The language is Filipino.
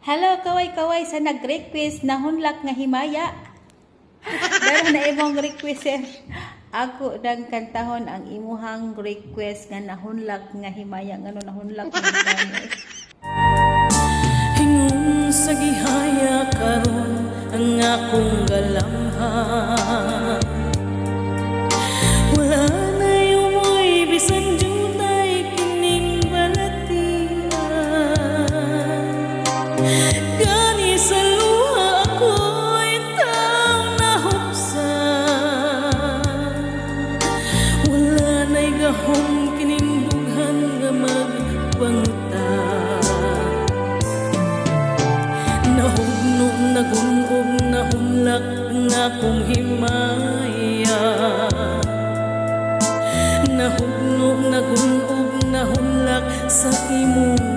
Hello, kaway-kaway sa nag-request na hunlak nga himaya. Dahil na imong request, sir. Ako nang kantahon ang imuhang request nga nahunlak nga himaya. Nga nahunlak nga himaya. Hingon sa gihaya karon ang akong galamhan. Wala na yumoy bisan junay kining balatian. Gani sa luha ako'y taong nahuksan. Wala na'y gahom kining bughan nga magpangutan. Nahugnog, nagunog, nahunlak ang akong himaya. Nahugnog, nagunog, nahunlak sa imong